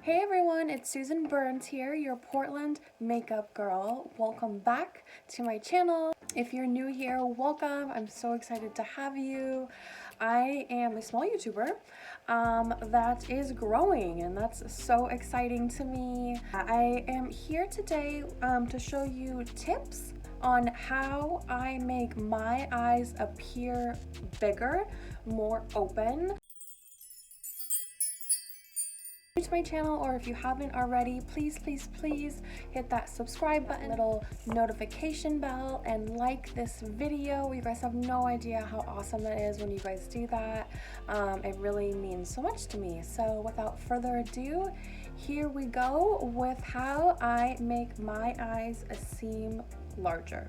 Hey everyone, it's Susan Burns here, your Portland makeup girl. Welcome back to my channel. If you're new here, welcome. I'm so excited to have you. I am a small YouTuber that is growing, and that's so exciting to me. I am here today to show you tips on how I make my eyes appear bigger, more open. To my channel, or if you haven't already, please hit that subscribe button, little notification bell, and like this video. You guys have no idea how awesome that is when you guys do that. It really means so much to me. So without further ado, here we go with how I make my eyes seem larger.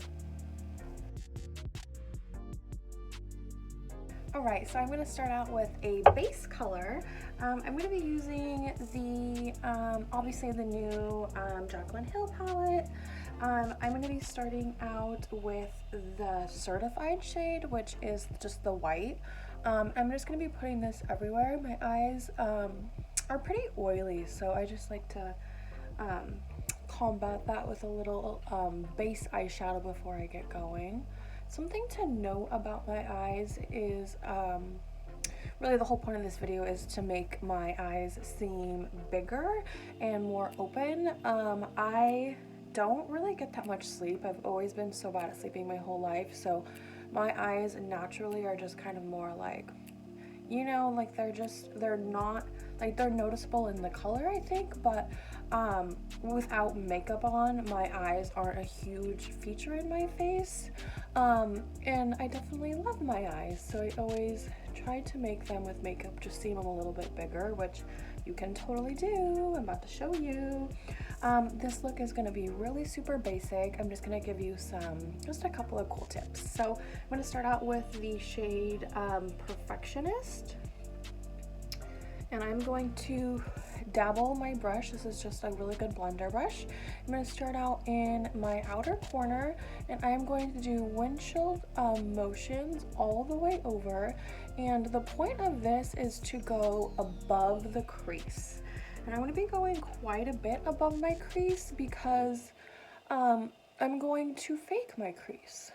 Alright, so I'm going to start out with a base color. I'm going to be using the, obviously the new Jaclyn Hill palette. I'm going to be starting out with the certified shade, which is just the white. I'm just going to be putting this everywhere. My eyes are pretty oily, so I just like to combat that with a little base eyeshadow before I get going. Something to note about my eyes is, really the whole point of this video is to make my eyes seem bigger and more open. I don't really get that much sleep. I've always been so bad at sleeping my whole life, so my eyes naturally are just kind of more like, you know, like they're not, like they're noticeable in the color, I think, but without makeup on, my eyes aren't a huge feature in my face. And I definitely love my eyes, so I always try to make them with makeup just seem a little bit bigger, which you can totally do. I'm about to show you. This look is going to be really super basic. I'm just going to give you just a couple of cool tips. So I'm going to start out with the shade Perfectionist. And I'm going to dabble my brush. This is just a really good blender brush. I'm going to start out in my outer corner, and I'm going to do windshield motions all the way over. And the point of this is to go above the crease. And I'm going to be going quite a bit above my crease because I'm going to fake my crease.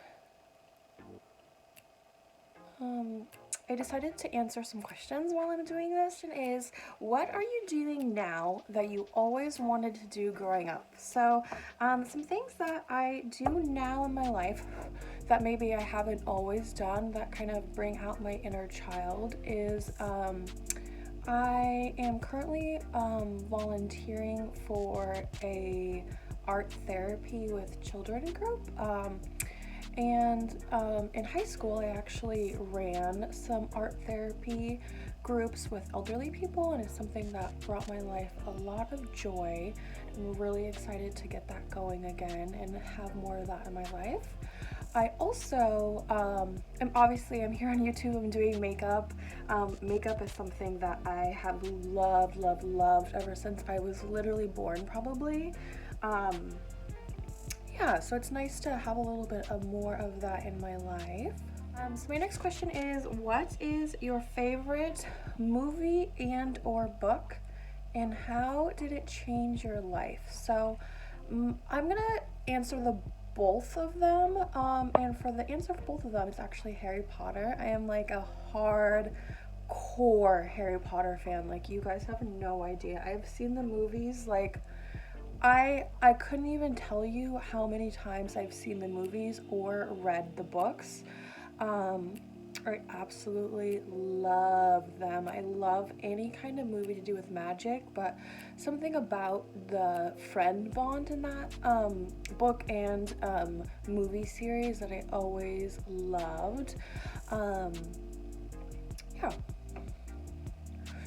I decided to answer some questions while I'm doing this, and is, what are you doing now that you always wanted to do growing up? So some things that I do now in my life that maybe I haven't always done that kind of bring out my inner child is I am currently volunteering for a art therapy with children group. And in high school, I actually ran some art therapy groups with elderly people, and it's something that brought my life a lot of joy. I'm really excited to get that going again and have more of that in my life. I also, I'm here on YouTube, I'm doing makeup. Makeup is something that I have loved ever since I was literally born, probably. Yeah, so it's nice to have a little bit of more of that in my life. So my next question is, what is your favorite movie and or book, and how did it change your life? So I'm gonna answer both of them, and for the answer for both of them, it's actually Harry Potter. I am like a hardcore Harry Potter fan. Like, you guys have no idea. I've seen the movies like I couldn't even tell you how many times I've seen the movies or read the books. I absolutely love them. I love any kind of movie to do with magic, but something about the friend bond in that book and movie series that I always loved. Yeah.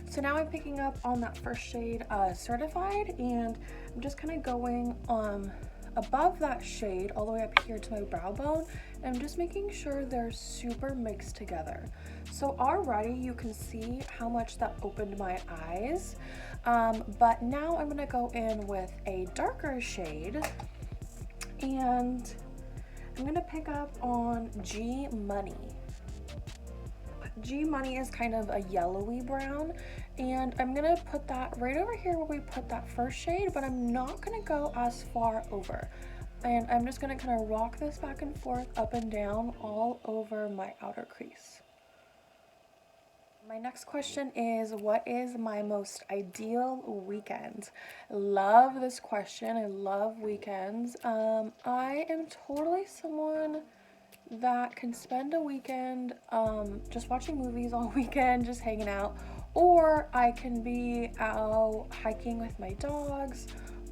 So now I'm picking up on that first shade, Certified, and I'm just kind of going above that shade all the way up here to my brow bone, and I'm just making sure they're super mixed together. So already you can see how much that opened my eyes, but now I'm going to go in with a darker shade, and I'm going to pick up on G Money. G Money is kind of a yellowy brown, And I'm gonna put that right over here where we put that first shade, but I'm not gonna go as far over. And I'm just gonna kind of rock this back and forth, up and down, all over my outer crease. My next question is, what is my most ideal weekend? Love this question. I love weekends. I am totally someone that can spend a weekend just watching movies all weekend, just hanging out, or I can be out hiking with my dogs.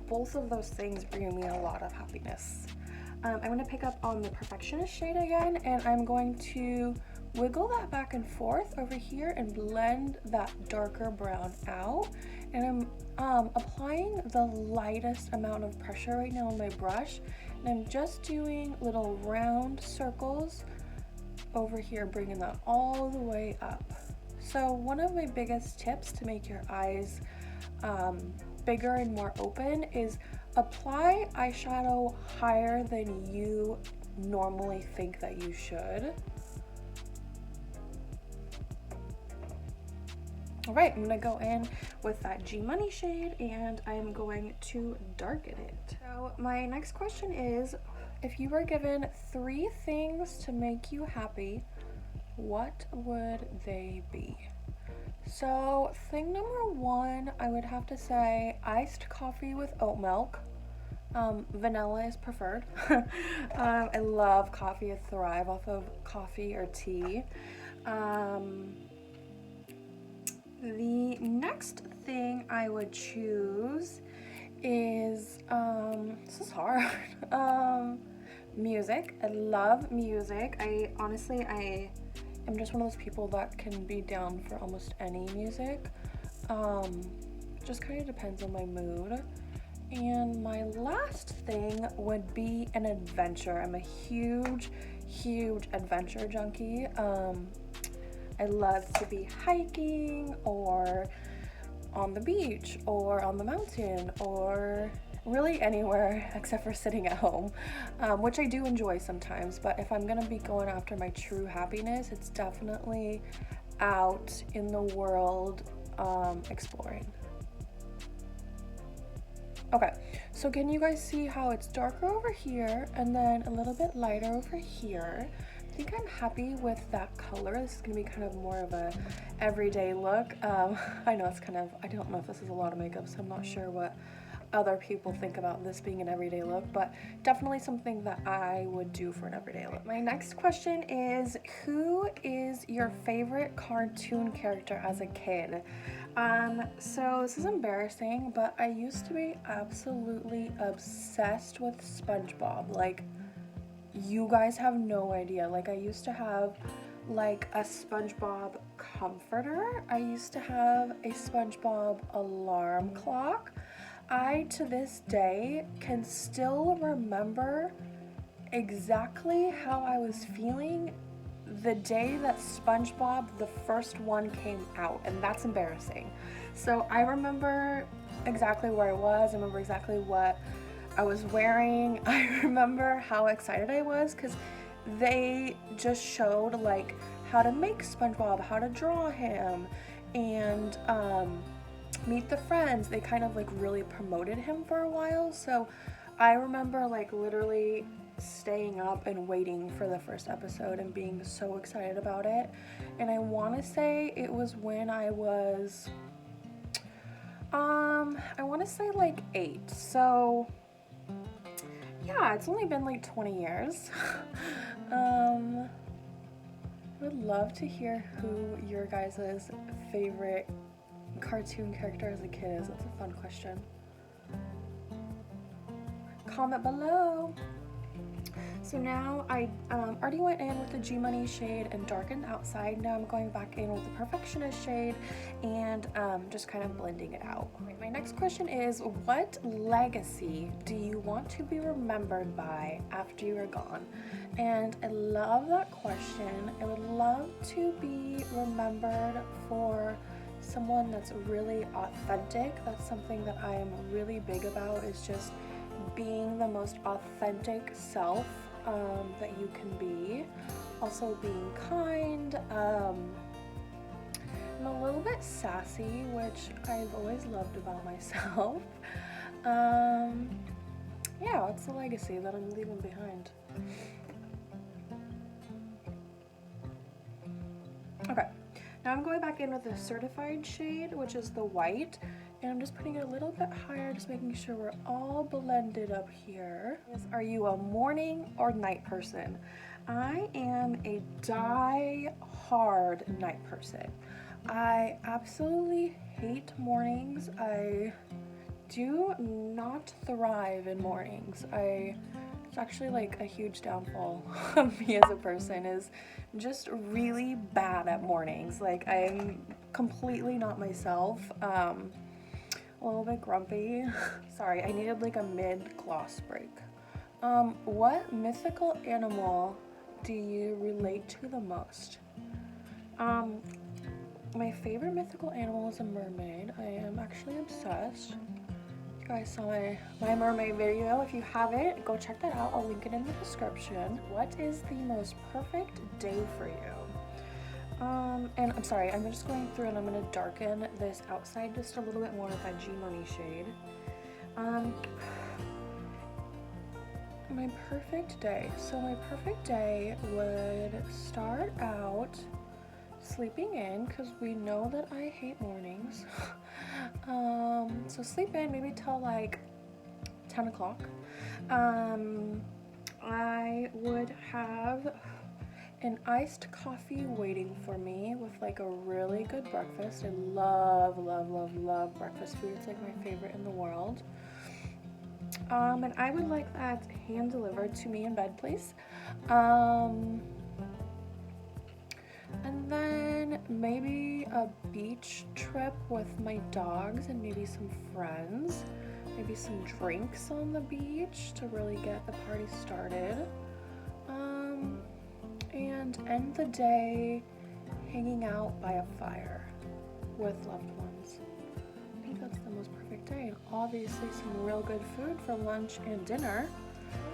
Both of those things bring me a lot of happiness. I'm going to pick up on the Perfectionist shade again, and I'm going to wiggle that back and forth over here and blend that darker brown out. And I'm applying the lightest amount of pressure right now on my brush, and I'm just doing little round circles over here, bringing that all the way up. So one of my biggest tips to make your eyes bigger and more open is apply eyeshadow higher than you normally think that you should. All right, I'm gonna go in with that G Money shade, and I'm going to darken it. So my next question is, if you were given 3 things to make you happy, what would they be? So thing number 1, I would have to say iced coffee with oat milk. Vanilla is preferred. I love coffee. I thrive off of coffee or tea. The next thing I would choose is, this is hard, music. I love music. I am just one of those people that can be down for almost any music. Just kind of depends on my mood. And my last thing would be an adventure. I'm a huge adventure junkie. I love to be hiking or on the beach or on the mountain or really anywhere except for sitting at home, which I do enjoy sometimes. But if I'm gonna be going after my true happiness, it's definitely out in the world exploring. Okay, so can you guys see how it's darker over here and then a little bit lighter over here? I think I'm happy with that color. This is gonna be kind of more of a everyday look. I know it's kind of, I don't know if this is a lot of makeup, so I'm not sure what other people think about this being an everyday look, but definitely something that I would do for an everyday look. My next question is, who is your favorite cartoon character as a kid? So this is embarrassing, but I used to be absolutely obsessed with SpongeBob. Like, you guys have no idea. Like, I used to have like a SpongeBob comforter. I used to have a SpongeBob alarm clock. I, to this day, can still remember exactly how I was feeling the day that SpongeBob, the first one, came out, and that's embarrassing. So I remember exactly where I was. I remember exactly what I was wearing. I remember how excited I was because they just showed like how to make SpongeBob, how to draw him, and Meet the Friends. They kind of like really promoted him for a while. So I remember like literally staying up and waiting for the first episode and being so excited about it. And I want to say it was when I was I want to say like 8. So yeah, it's only been like 20 years. I would love to hear who your guys' favorite cartoon character as a kid is. That's a fun question. Comment below. So now I already went in with the G Money shade and darkened outside. Now I'm going back in with the Perfectionist shade and just kind of blending it out. Right, my next question is, what legacy do you want to be remembered by after you are gone? And I love that question. I would love to be remembered for someone that's really authentic. That's something that I am really big about, is just being the most authentic self that you can be. Also being kind, I'm a little bit sassy, which I've always loved about myself. Yeah, it's a legacy that I'm leaving behind. Okay, now I'm going back in with the certified shade, which is the white, and I'm just putting it a little bit higher, just making sure we're all blended up here. Are you a morning or night person? I am a die-hard night person. I absolutely hate mornings. I do not thrive in mornings. It's actually like a huge downfall of me as a person, is just really bad at mornings. Like, I'm completely not myself. A little bit grumpy. Sorry, I needed like a mid-gloss break. What mythical animal do you relate to the most? My favorite mythical animal is a mermaid. I am actually obsessed. You guys saw my mermaid video. If you haven't, go check that out. I'll link it in the description. What is the most perfect day for you? And I'm sorry, I'm just going through and I'm going to darken this outside just a little bit more with that G Money shade. My perfect day. So my perfect day would start out sleeping in, because we know that I hate mornings. So sleep in maybe till like 10 o'clock. I would have an iced coffee waiting for me with like a really good breakfast. I love, love, love, love breakfast food. It's like my favorite in the world. And I would like that hand delivered to me in bed, please. And then maybe a beach trip with my dogs and maybe some friends. Maybe some drinks on the beach to really get the party started. And end the day hanging out by a fire with loved ones. I think that's the most perfect day. And obviously some real good food for lunch and dinner.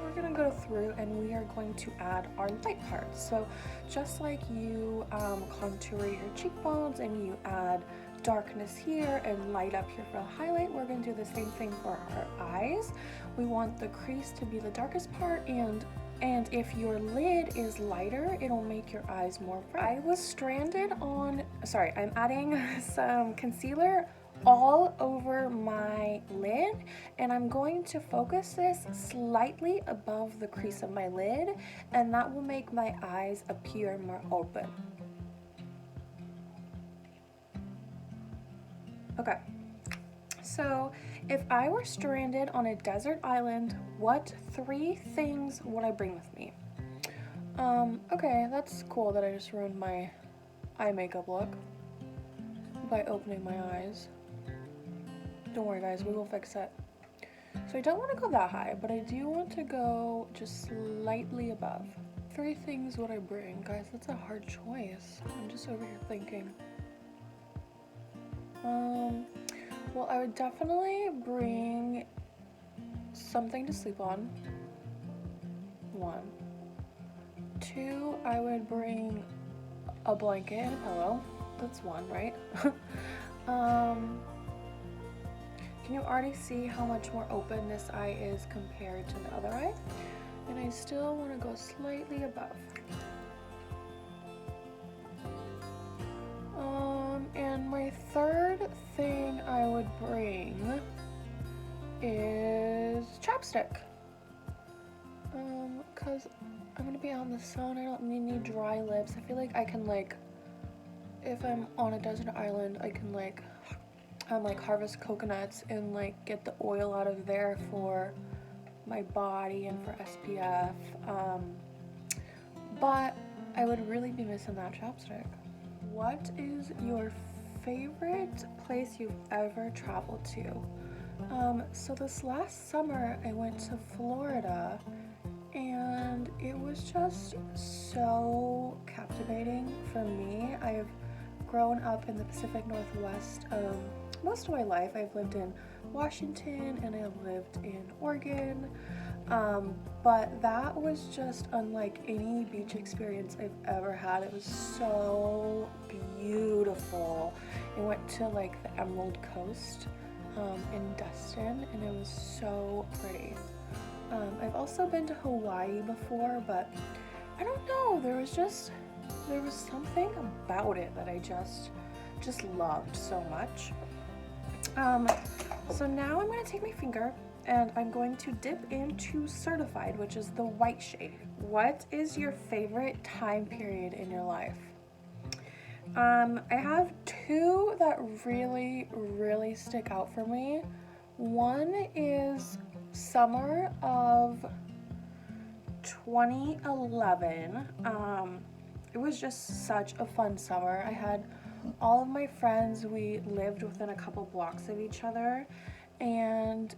We're gonna go through and we are going to add our light parts. So just like you contour your cheekbones and you add darkness here and light up here for a highlight, we're gonna do the same thing for our eyes. We want the crease to be the darkest part, and if your lid is lighter, it'll make your eyes more bright. I was stranded on, sorry, I'm adding some concealer all over my lid, and I'm going to focus this slightly above the crease of my lid, and that will make my eyes appear more open. Okay, so if I were stranded on a desert island, what 3 things would I bring with me? Okay, that's cool that I just ruined my eye makeup look by opening my eyes. Don't worry guys, we will fix it. So I don't want to go that high, but I do want to go just slightly above. 3 things would I bring? Guys, that's a hard choice. I'm just over here thinking. Well, I would definitely bring something to sleep on. 1. 2, I would bring a blanket and a pillow. That's 1, right? Can you already see how much more open this eye is compared to the other eye? And I still want to go slightly above. And my 3rd thing I would bring is chapstick. Cause I'm gonna be out in the sun, I don't need any dry lips. I feel like I can if I'm on a desert island, I can harvest coconuts and get the oil out of there for my body and for SPF. But I would really be missing that chapstick. What is your favorite place you've ever traveled to? So this last summer I went to Florida, and it was just so captivating for me. I've grown up in the Pacific Northwest of most of my life. I've lived in Washington and I've lived in Oregon, but that was just unlike any beach experience I've ever had. It was so beautiful. I went to like the Emerald Coast in Destin, and it was so pretty. I've also been to Hawaii before, but I don't know, there was something about it that I just loved so much. So now I'm going to take my finger and I'm going to dip into Certified, which is the white shade. What is your favorite time period in your life? I have two that really stick out for me. One is summer of 2011. It was just such a fun summer. I had all of my friends. We lived within a couple blocks of each other, and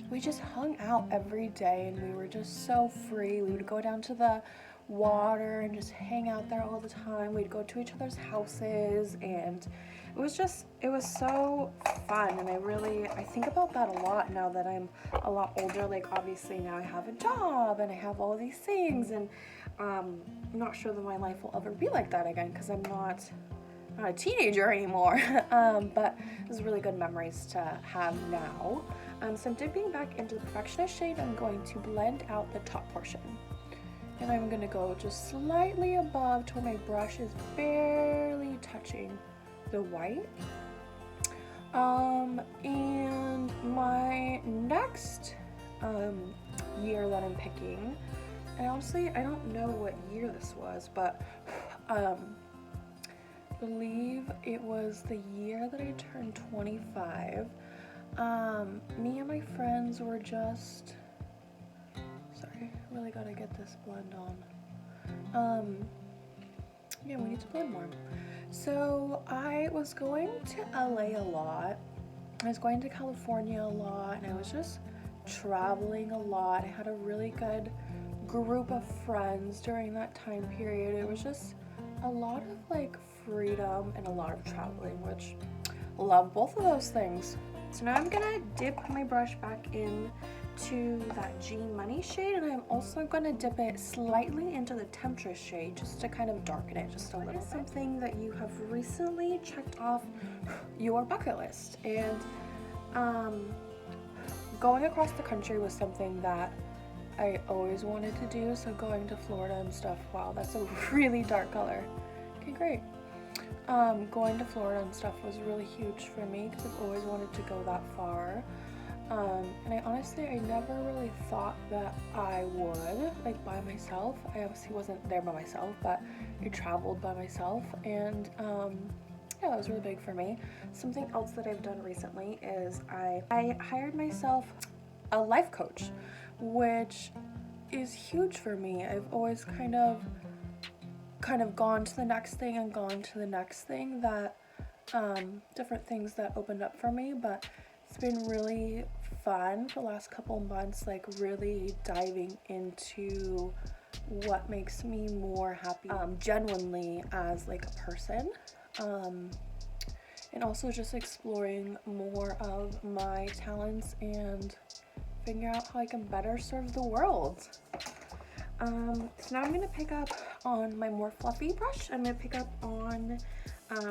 we just hung out every day, and we were just so free. We would go down to the water and just hang out there all the time. We'd go to each other's houses, and it was so fun. And I think about that a lot now that I'm a lot older. Like, obviously now I have a job and I have all these things, and I'm not sure that my life will ever be like that again because I'm not a teenager anymore. But it was really good memories to have now. So I'm dipping back into the Perfectionist shade. I'm going to blend out the top portion. And I'm going to go just slightly above to where my brush is barely touching the white. And my next year that I'm picking, and honestly I don't know what year this was, but I believe it was the year that I turned 25. Me and my friends were just, sorry, I really gotta get this blend on. Yeah, we need to blend more. So I was going to LA a lot. I was going to California a lot, and I was just traveling a lot. I had a really good group of friends during that time period. It was just a lot of like freedom and a lot of traveling, which I love both of those things. So now I'm gonna dip my brush back in to that G Money shade, and I'm also gonna dip it slightly into the Temptress shade just to kind of darken it just a little bit. Something that you have recently checked off your bucket list, and going across the country was something that I always wanted to do. So going to Florida and stuff, wow, that's a really dark color. Okay, great. Going to Florida and stuff was really huge for me because I've always wanted to go that far. And I never really thought that I would, like, by myself. I obviously wasn't there by myself, but I traveled by myself, and yeah, it was really big for me. Something else that I've done recently is I hired myself a life coach, which is huge for me. I've always kind of gone to the next thing and gone to the next thing, that different things that opened up for me, but it's been really fun for the last couple months, like really diving into what makes me more happy genuinely as like a person, and also just exploring more of my talents and figuring out how I can better serve the world. So now I'm going to pick up on my more fluffy brush. I'm going to pick up on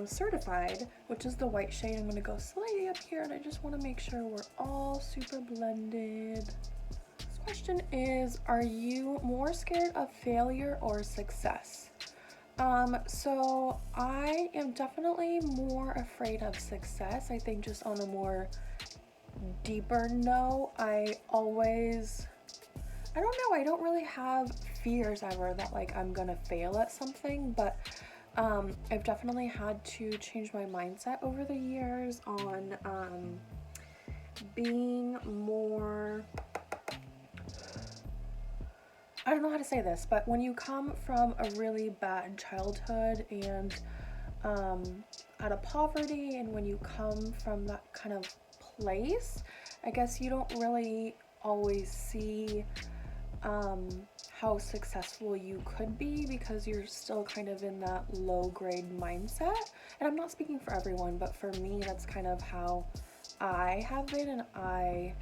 Certified, which is the white shade. I'm going to go slightly up here, and I just want to make sure we're all super blended. This question is, are you more scared of failure or success? So I am definitely more afraid of success. I think just on a more deeper note, I don't really have fears ever that like I'm gonna fail at something, but I've definitely had to change my mindset over the years on being more, I don't know how to say this, but when you come from a really bad childhood and out of poverty, and when you come from that kind of place, I guess you don't really always see how successful you could be because you're still kind of in that low grade mindset. And I'm not speaking for everyone, but for me, that's kind of how I have been, and I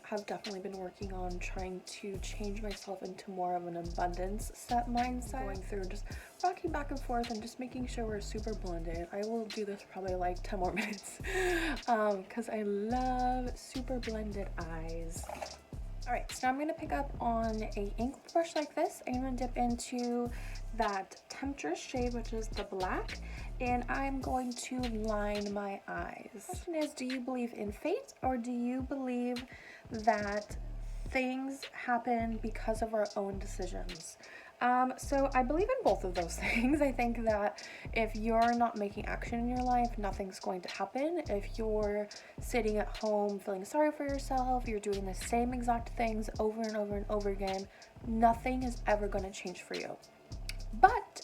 have definitely been working on trying to change myself into more of an abundance set mindset. Going through just rocking back and forth and just making sure we're super blended. I will do this probably like 10 more minutes because I love super blended eyes. Alright, so now I'm going to pick up on a ink brush like this. I'm going to dip into that Temptress shade, which is the black, and I'm going to line my eyes. The question is, do you believe in fate, or do you believe that things happen because of our own decisions? So I believe in both of those things. I think that if you're not making action in your life, nothing's going to happen. If you're sitting at home feeling sorry for yourself, you're doing the same exact things over and over and over again, nothing is ever going to change for you. But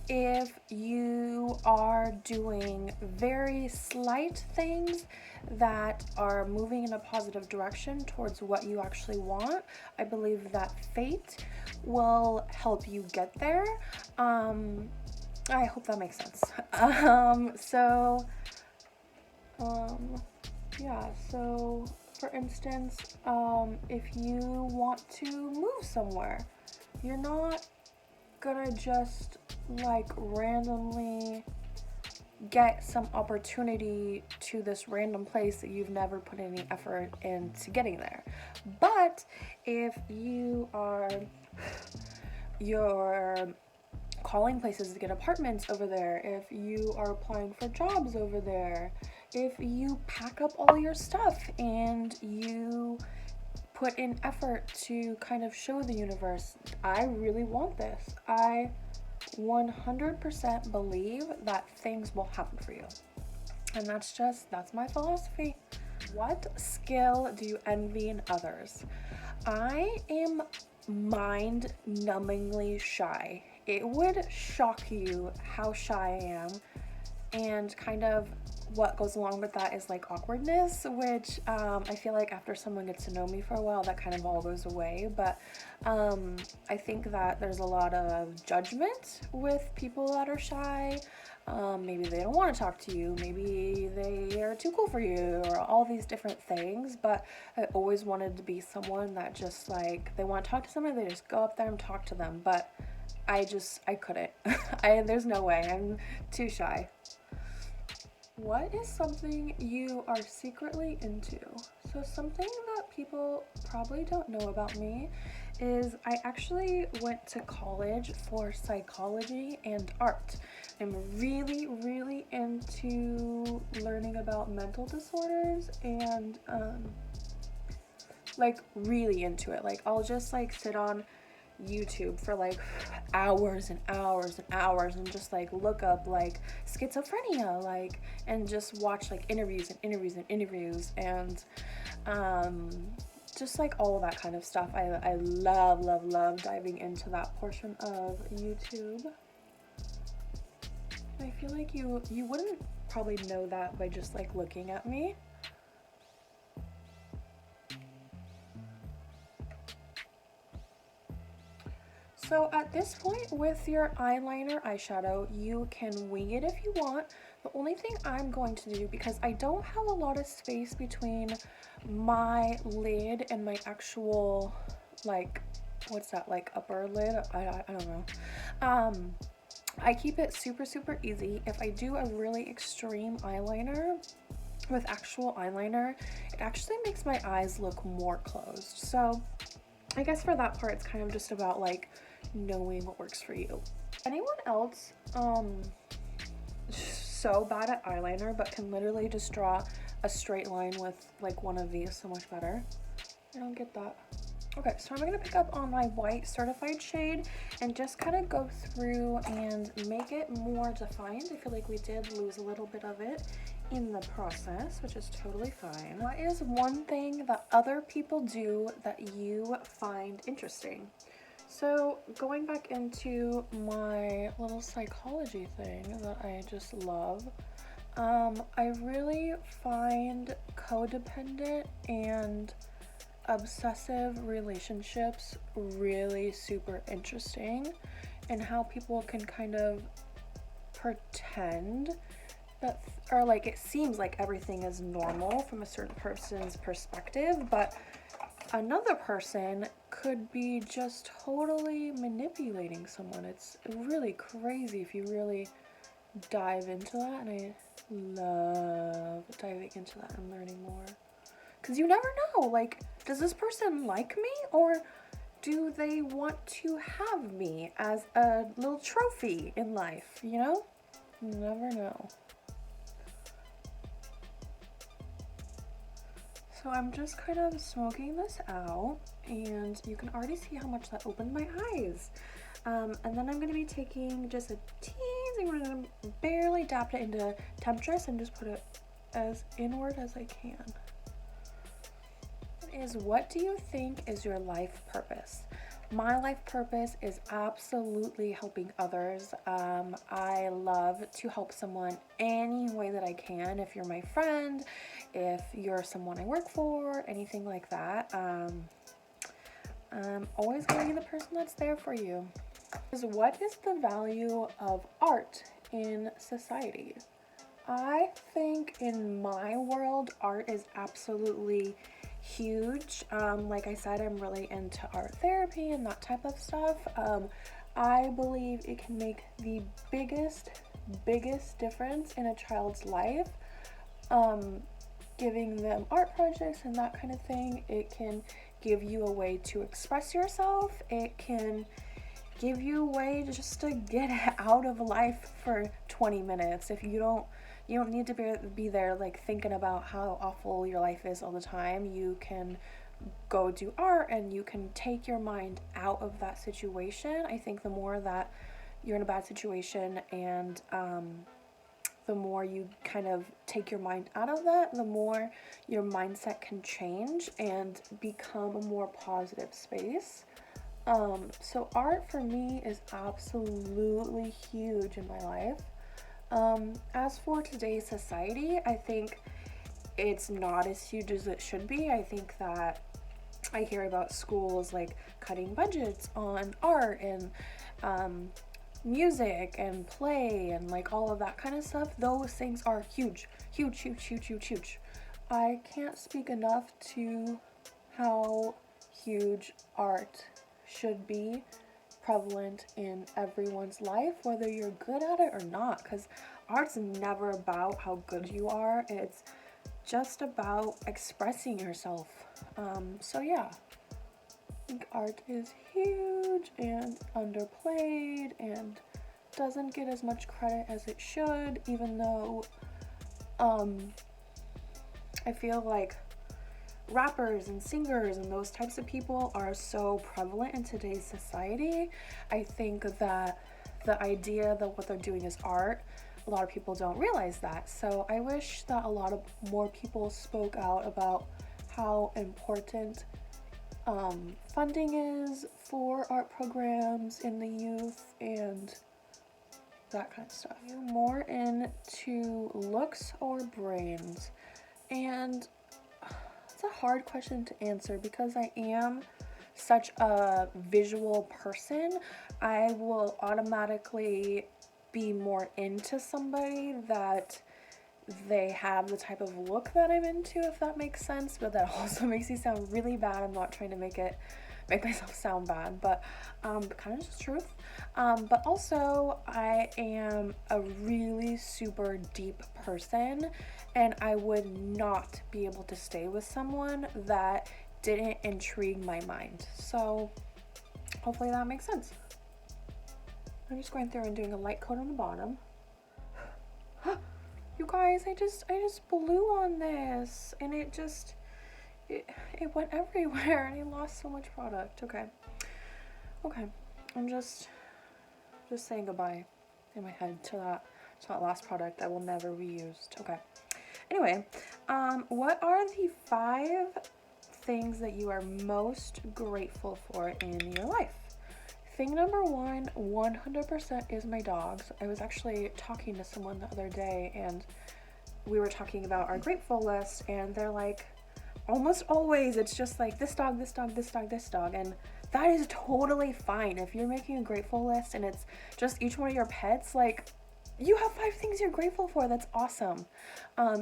if you are doing very slight things that are moving in a positive direction towards what you actually want, I believe that fate will help you get there. I hope that makes sense. Yeah, so for instance, if you want to move somewhere, you're not gonna just like randomly get some opportunity to this random place that you've never put any effort into getting there. But if you're calling places to get apartments over there, if you are applying for jobs over there, if you pack up all your stuff and you put in effort to kind of show the universe, I really want this, I 100% believe that things will happen for you. And that's my philosophy. What skill do you envy in others? I am mind-numbingly shy. It would shock you how shy I am, and kind of what goes along with that is like awkwardness, which I feel like after someone gets to know me for a while, that kind of all goes away. But I think that there's a lot of judgment with people that are shy. Maybe they don't want to talk to you, maybe they are too cool for you, or all these different things. But I always wanted to be someone that just like, they want to talk to somebody, they just go up there and talk to them. But I couldn't. There's no way, I'm too shy. What is something you are secretly into? So something that people probably don't know about me is I actually went to college for psychology and art. I'm really, really into learning about mental disorders, and like really into it. Like I'll just like sit on YouTube for like hours and hours and hours and just like look up like schizophrenia, like, and just watch like interviews and just like all of that kind of stuff. I love diving into that portion of YouTube. I feel like you wouldn't probably know that by just like looking at me. So at this point with your eyeliner, eyeshadow, you can wing it if you want. The only thing I'm going to do, because I don't have a lot of space between my lid and my actual, like, what's that, like upper lid? I don't know. I keep it super, super easy. If I do a really extreme eyeliner with actual eyeliner, it actually makes my eyes look more closed. So I guess for that part, it's kind of just about like knowing what works for you. Anyone else so bad at eyeliner but can literally just draw a straight line with like one of these so much better? I don't get that. Okay, so I'm gonna pick up on my white certified shade and just kind of go through and make it more defined. I feel like we did lose a little bit of it in the process, which is totally fine. What is one thing that other people do that you find interesting? So going back into my little psychology thing that I just love, I really find codependent and obsessive relationships really super interesting, and how people can kind of pretend that, or like it seems like everything is normal from a certain person's perspective, but another person could be just totally manipulating someone. It's really crazy if you really dive into that, and I love diving into that and learning more. Because you never know, like, does this person like me, or do they want to have me as a little trophy in life, you know? You never know. So I'm just kind of smoking this out, and you can already see how much that opened my eyes. And then I'm going to be taking just a teensy, I'm going to barely dab it into temptress and just put it as inward as I can. Is, what do you think is your life purpose? My life purpose is absolutely helping others. I love to help someone any way that I can. If you're my friend, if you're someone I work for, anything like that. I'm always going to be the person that's there for you. What is the value of art in society? I think in my world, art is absolutely huge. Like I said, I'm really into art therapy and that type of stuff. I believe it can make the biggest difference in a child's life. Giving them art projects and that kind of thing. It can give you a way to express yourself. It can give you a way to just to get out of life for 20 minutes. If you don't need to be there like thinking about how awful your life is all the time. You can go do art and you can take your mind out of that situation. I think the more that you're in a bad situation and the more you kind of take your mind out of that, the more your mindset can change and become a more positive space. So art for me is absolutely huge in my life. As for today's society, I think it's not as huge as it should be. I think that I hear about schools like cutting budgets on art and music and play and like all of that kind of stuff. Those things are huge. I can't speak enough to how huge art should be prevalent in everyone's life, whether you're good at it or not, because art's never about how good you are. It's just about expressing yourself. So yeah, I think art is huge and underplayed and doesn't get as much credit as it should, even though I feel like rappers and singers and those types of people are so prevalent in today's society. I think that the idea that what they're doing is art, a lot of people don't realize that. So I wish that a lot of more people spoke out about how important funding is for art programs in the youth and that kind of stuff. Are you more into looks or brains? And it's a hard question to answer because I am such a visual person. I will automatically be more into somebody that they have the type of look that I'm into, if that makes sense, but that also makes me sound really bad. I'm not trying to make myself sound bad, but kind of just truth. But also I am a really super deep person, and I would not be able to stay with someone that didn't intrigue my mind. So hopefully that makes sense. I'm just going through and doing a light coat on the bottom. You guys, I just blew on this and it went everywhere and I lost so much product. Okay, I'm just saying goodbye in my head to that last product that will never be used. Okay, anyway, what are the 5 things that you are most grateful for in your life? Thing number 1, 100% is my dogs. I was actually talking to someone the other day and we were talking about our grateful list, and they're like, almost always it's just like this dog, this dog, this dog, this dog, and that is totally fine. If you're making a grateful list and it's just each one of your pets, like, you have 5 things you're grateful for. That's awesome.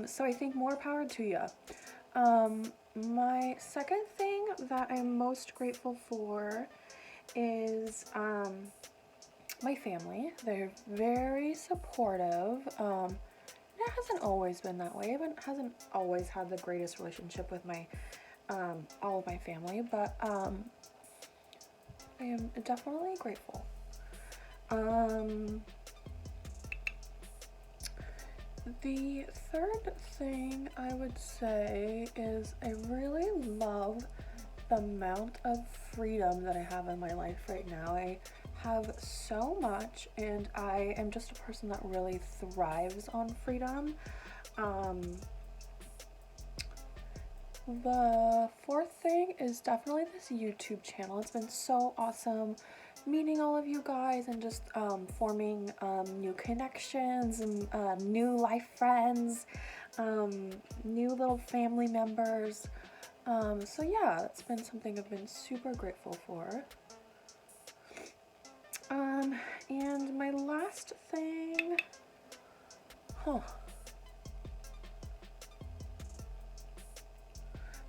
So I think more power to you. My second thing that I'm most grateful for is my family. They're very supportive. It hasn't always been that way. I hasn't always had the greatest relationship with my all of my family, but I am definitely grateful. The third thing I would say is I really love the amount of freedom that I have in my life right now. I have so much, and I am just a person that really thrives on freedom. The fourth thing is definitely this YouTube channel. It's been so awesome meeting all of you guys and just forming new connections and new life friends, new little family members. So yeah, it's been something I've been super grateful for. And my last thing,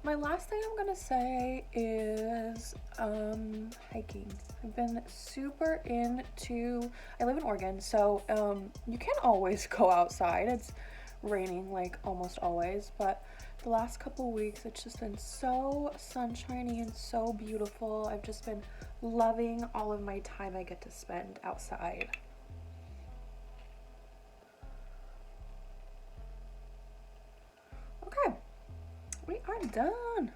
my last thing I'm gonna say is hiking. I've been super into, I live in Oregon, so you can't always go outside. It's raining like almost always, but the last couple weeks it's just been so sunshiny and so beautiful. I've just been loving all of my time I get to spend outside. Okay, we are done.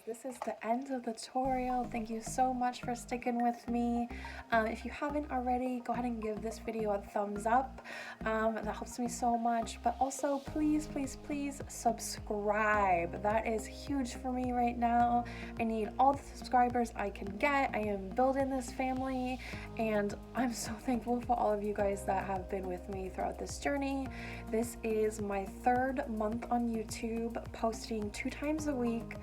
This is the end of the tutorial. Thank you so much for sticking with me. If you haven't already, go ahead and give this video a thumbs up. That helps me so much. But also, please, please, please subscribe. That is huge for me right now. I need all the subscribers I can get. I am building this family, and I'm so thankful for all of you guys that have been with me throughout this journey. This is my 3rd month on YouTube, posting 2 times a week.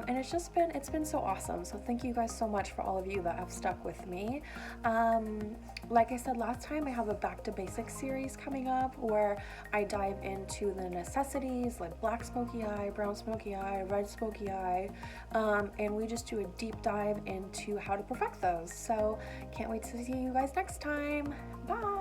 And it's been so awesome. So thank you guys so much for all of you that have stuck with me. Like I said last time, I have a back to basics series coming up where I dive into the necessities like black smoky eye, brown smoky eye, red smoky eye, and we just do a deep dive into how to perfect those. So can't wait to see you guys next time. Bye.